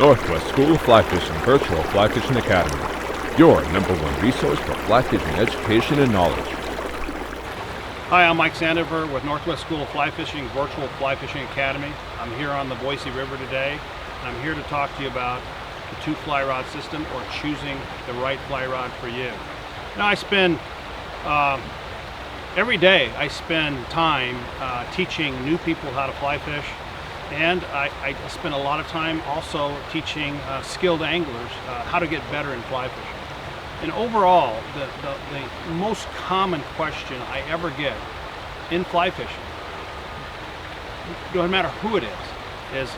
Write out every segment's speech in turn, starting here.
Northwest School of Fly Fishing Virtual Fly Fishing Academy, your #1 resource for fly fishing education and knowledge. Hi, I'm Mike Sandover with Northwest School of Fly Fishing Virtual Fly Fishing Academy. I'm here on the Boise River today. I'm here to talk to you about the two fly rod system, or choosing the right fly rod for you. Now, I spend every day I spend time teaching new people how to fly fish, and I spend a lot of time also teaching skilled anglers how to get better in fly fishing. And overall, the most common question I ever get in fly fishing, no matter who it is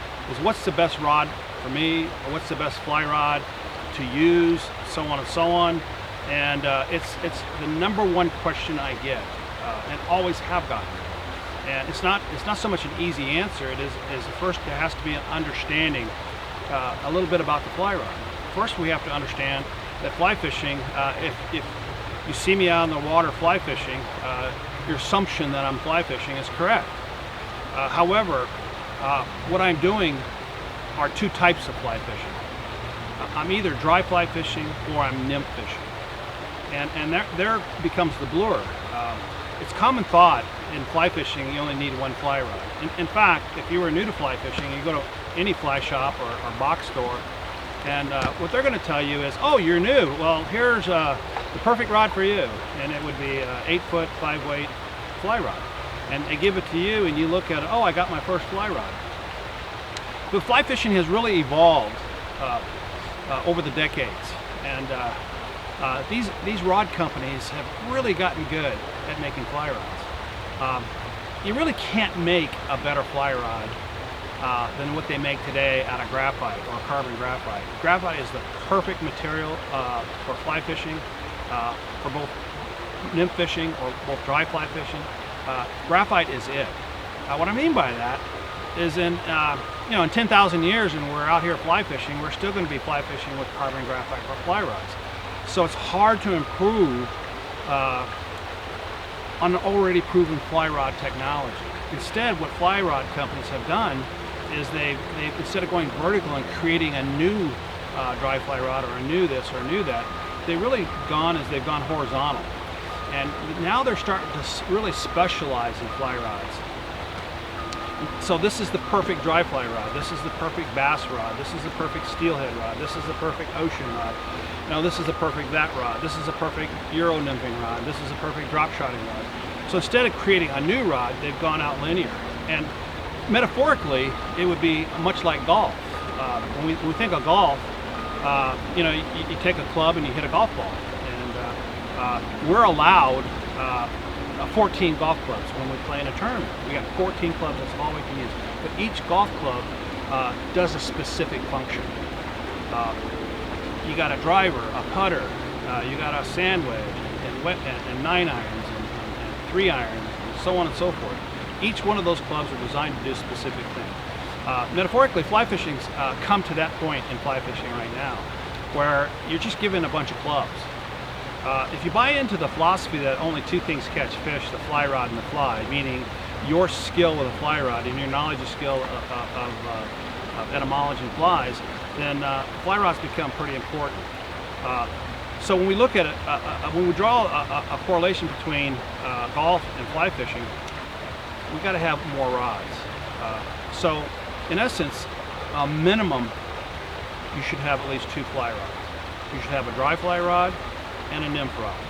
what's the best rod for me, or what's the best fly rod to use, so on and so on. And it's the #1 question I get, and always have gotten. And it's not so much an easy answer. It is first there has to be an understanding a little bit about the fly rod. First, we have to understand that fly fishing, if you see me out in the water fly fishing, your assumption that I'm fly fishing is correct. However, what I'm doing are two types of fly fishing. I'm either dry fly fishing or I'm nymph fishing. And there becomes the blur. It's common thought in fly fishing you only need one fly rod. In fact, if you were new to fly fishing, you go to any fly shop or box store, and what they're going to tell you is, oh, you're new, well, here's the perfect rod for you. And it would be an 8-foot 5-weight fly rod. And they give it to you, and you look at it, oh, I got my first fly rod. But fly fishing has really evolved over the decades. And these rod companies have really gotten good at making fly rods. You really can't make a better fly rod than what they make today out of graphite or carbon graphite. Graphite is the perfect material for fly fishing, for both nymph fishing or both dry fly fishing. Graphite is it. What I mean by that is in 10,000 years, and we're out here fly fishing, we're still going to be fly fishing with carbon graphite for fly rods. So it's hard to improve on an already proven fly rod technology. Instead, what fly rod companies have done is they've instead of going vertical and creating a new dry fly rod or a new this or a new that, they've gone horizontal. And now they're starting to really specialize in fly rods. So this is the perfect dry fly rod. This is the perfect bass rod. This is the perfect steelhead rod. This is the perfect ocean rod. Now this is the perfect that rod. This is a perfect Euro nymphing rod. This is a perfect drop shotting rod. So instead of creating a new rod, they've gone out linear. And metaphorically, it would be much like golf. When we think of golf, you take a club and you hit a golf ball. And we're allowed 14 golf clubs when we play in a tournament. We got 14 clubs, that's all we can use. But each golf club does a specific function. You got a driver, a putter, you got a sand wedge, and 9 irons, and 3 irons, and so on and so forth. Each one of those clubs are designed to do a specific thing. Metaphorically, fly fishing's come to that point in fly fishing right now, where you're just given a bunch of clubs. If you buy into the philosophy that only two things catch fish, the fly rod and the fly, meaning your skill with a fly rod and your knowledge and skill of etymology and flies, then fly rods become pretty important. So when we look at it, when we draw a correlation between golf and fly fishing, we've got to have more rods. So in essence, a minimum, you should have at least 2 fly rods. You should have a dry fly rod and a nymph rod.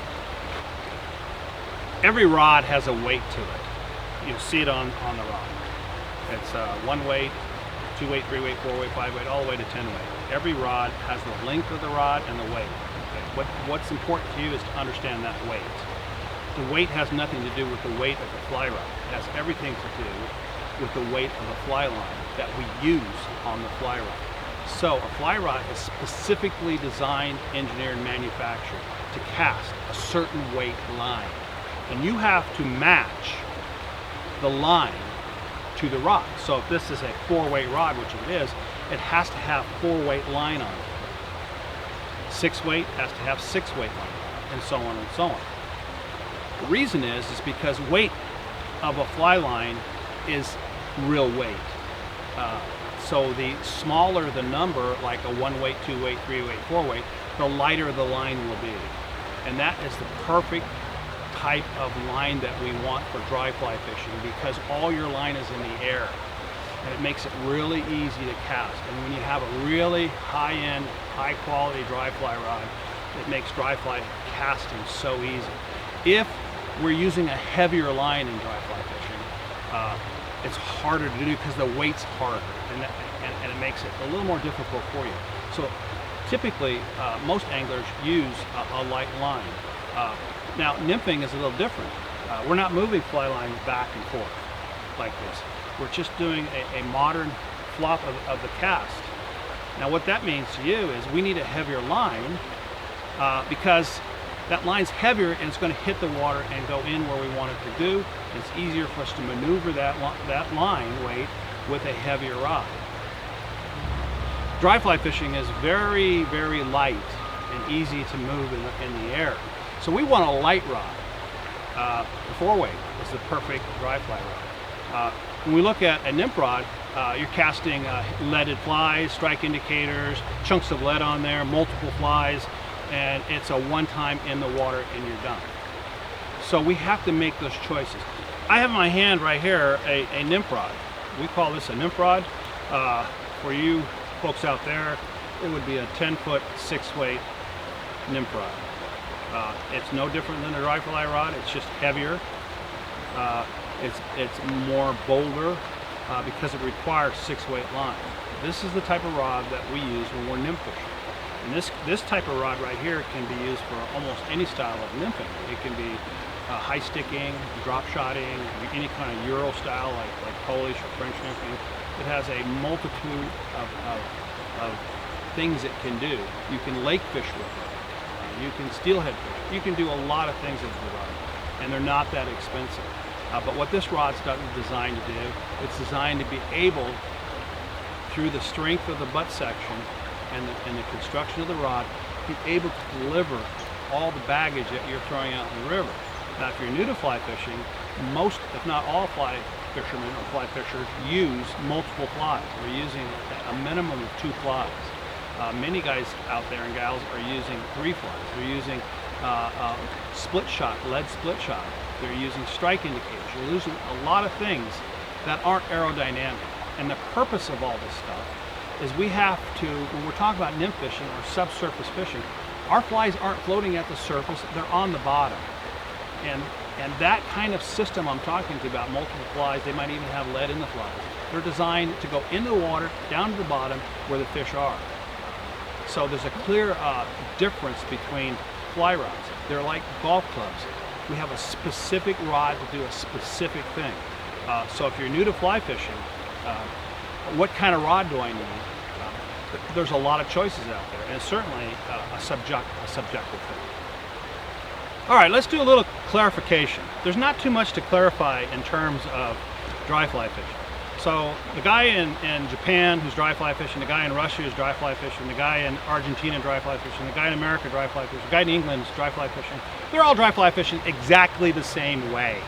Every rod has a weight to it. You'll see it on the rod. It's 1 weight, 2 weight, 3 weight, 4 weight, 5 weight, all the way to 10 weight. Every rod has the length of the rod and the weight. Okay? What's important to you is to understand that weight. The weight has nothing to do with the weight of the fly rod. It has everything to do with the weight of the fly line that we use on the fly rod. So a fly rod is specifically designed, engineered, and manufactured to cast a certain weight line. And you have to match the line to the rod. So if this is a 4-weight rod, which it is, it has to have 4-weight line on it. 6-weight has to have 6-weight line, and so on and so on. The reason is because weight of a fly line is real weight. So the smaller the number, like a 1 weight, 2 weight, 3 weight, 4 weight, the lighter the line will be. And that is the perfect type of line that we want for dry fly fishing, because all your line is in the air and it makes it really easy to cast. And when you have a really high-end, high-quality dry fly rod, it makes dry fly casting so easy. If we're using a heavier line in dry fly fishing, it's harder to do because the weight's harder, and it makes it a little more difficult for you. So typically, most anglers use a light line. Now, nymphing is a little different. We're not moving fly line back and forth like this. We're just doing a modern flop of the cast. Now, what that means to you is we need a heavier line because that line's heavier and it's going to hit the water and go in where we want it to do. It's easier for us to maneuver that line weight with a heavier rod. Dry fly fishing is very, very light and easy to move in the air. So we want a light rod. The 4-weight is the perfect dry fly rod. When we look at a nymph rod, you're casting leaded flies, strike indicators, chunks of lead on there, multiple flies, and it's a one-time in the water and you're done. So we have to make those choices. I have in my hand right here a nymph rod. We call this a nymph rod. For you folks out there, it would be a 10-foot 6-weight nymph rod. It's no different than a dry fly rod. It's just heavier. It's more bolder because it requires 6-weight line. This is the type of rod that we use when we're nymph fishing. And this type of rod right here can be used for almost any style of nymphing. It can be high sticking, drop shotting, any kind of Euro style like Polish or French nymphing. It has a multitude of things it can do. You can lake fish with it. You can steelhead fish. You can do a lot of things with the rod, and they're not that expensive. But what this rod's designed to do, it's designed to be able, through the strength of the butt section and the construction of the rod, be able to deliver all the baggage that you're throwing out in the river. Now, if you're new to fly fishing, most, if not all fly fishermen or fly fishers use multiple flies. We're using a minimum of 2 flies. Many guys out there and gals are using 3 flies. They're using split shot, lead split shot. They're using strike indicators. You're using a lot of things that aren't aerodynamic. And the purpose of all this stuff is we have to, when we're talking about nymph fishing or subsurface fishing, our flies aren't floating at the surface, they're on the bottom. And that kind of system I'm talking to you about, multiple flies, they might even have lead in the flies. They're designed to go into the water, down to the bottom where the fish are. So there's a clear difference between fly rods. They're like golf clubs. We have a specific rod to do a specific thing. So if you're new to fly fishing, what kind of rod do I need? There's a lot of choices out there, and it's certainly a subjective thing. All right, let's do a little clarification. There's not too much to clarify in terms of dry fly fishing. So the guy in Japan who's dry fly fishing, the guy in Russia who's dry fly fishing, the guy in Argentina dry fly fishing, the guy in America dry fly fishing, the guy in England is dry fly fishing, they're all dry fly fishing exactly the same way.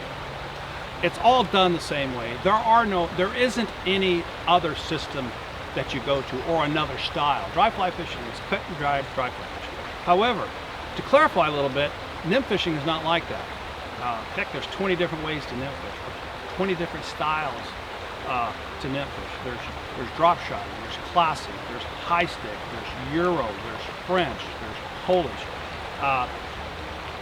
It's all done the same way. There isn't any other system that you go to or another style. Dry fly fishing is cut and dried dry fly fishing. However, to clarify a little bit, nymph fishing is not like that. Heck, there's 20 different ways to nymph fish, 20 different styles to nymph fish. There's drop shotting, there's classic, there's high stick, there's Euro, there's French, there's Polish.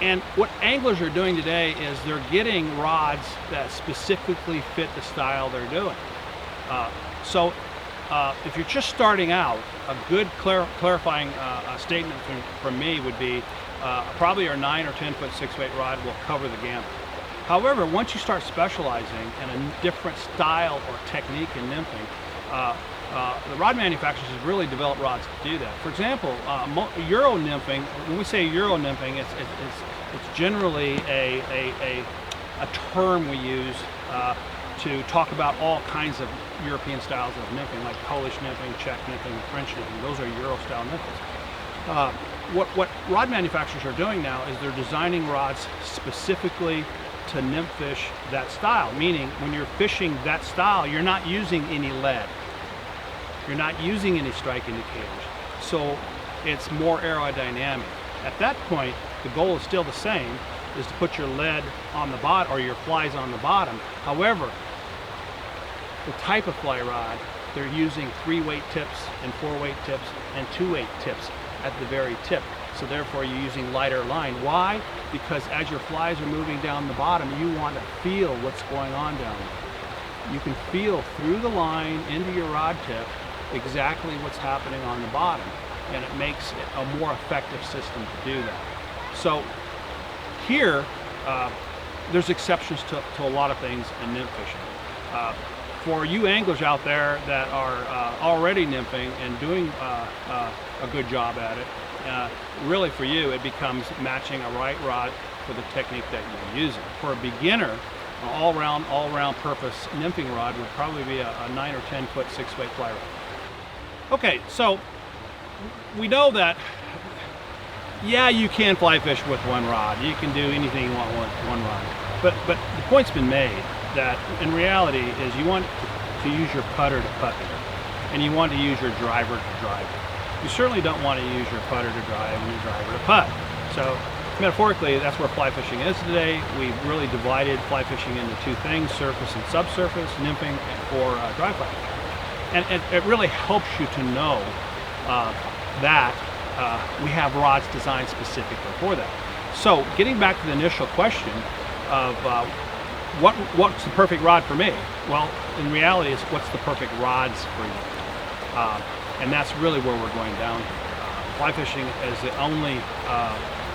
And what anglers are doing today is they're getting rods that specifically fit the style they're doing. So if you're just starting out, a good clarifying statement from me would be probably our 9 or 10 foot 6-weight rod will cover the gamut. However, once you start specializing in a different style or technique in nymphing, the rod manufacturers have really developed rods to do that. For example, Euro nymphing, when we say Euro nymphing, it's generally a term we use to talk about all kinds of European styles of nymphing, like Polish nymphing, Czech nymphing, French nymphing. Those are Euro style nymphings. What rod manufacturers are doing now is they're designing rods specifically to nymph fish that style, meaning when you're fishing that style, you're not using any lead. You're not using any strike indicators. So it's more aerodynamic. At that point, the goal is still the same, is to put your lead on the bottom, or your flies on the bottom. However, the type of fly rod, they're using 3-weight tips and 4-weight tips and 2-weight tips at the very tip. So therefore you're using lighter line. Why? Because as your flies are moving down the bottom, you want to feel what's going on down there. You can feel through the line into your rod tip exactly what's happening on the bottom, and it makes it a more effective system to do that. So here, there's exceptions to a lot of things in nymph fishing. For you anglers out there that are already nymphing and doing a good job at it, really for you it becomes matching a right rod for the technique that you're using. For a beginner, an all-round purpose nymphing rod would probably be a 9 or 10 foot 6-weight fly rod. Okay, so we know that, yeah, you can fly fish with one rod. You can do anything you want with one rod. But the point's been made that in reality is you want to use your putter to putt, and you want to use your driver to drive. You certainly don't want to use your putter to drive and your driver to putt. So metaphorically, that's where fly fishing is today. We've really divided fly fishing into two things: surface and subsurface, nymphing, or dry fly. And it really helps you to know that we have rods designed specifically for that. So getting back to the initial question of what's the perfect rod for me? Well, in reality, it's what's the perfect rods for you. And that's really where we're going down here. Fly fishing is the only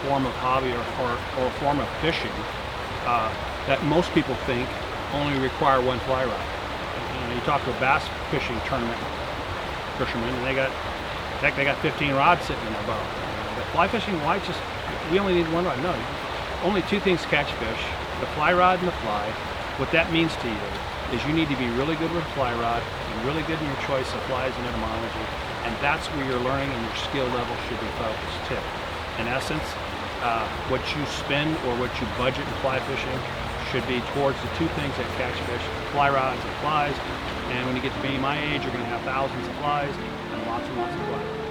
form of hobby or form of fishing that most people think only require one fly rod. You talk to a bass fishing tournament fisherman, and they got 15 rods sitting in their boat. But fly fishing, why just, we only need one rod? No, only two things catch fish: the fly rod and the fly. What that means to you is you need to be really good with a fly rod and really good in your choice of flies and etymology, and that's where your learning and your skill level should be focused too. In essence, what you spend or what you budget in fly fishing should be towards the two things that catch fish: fly rods and flies. And when you get to be my age, you're going to have thousands of flies and lots of flies.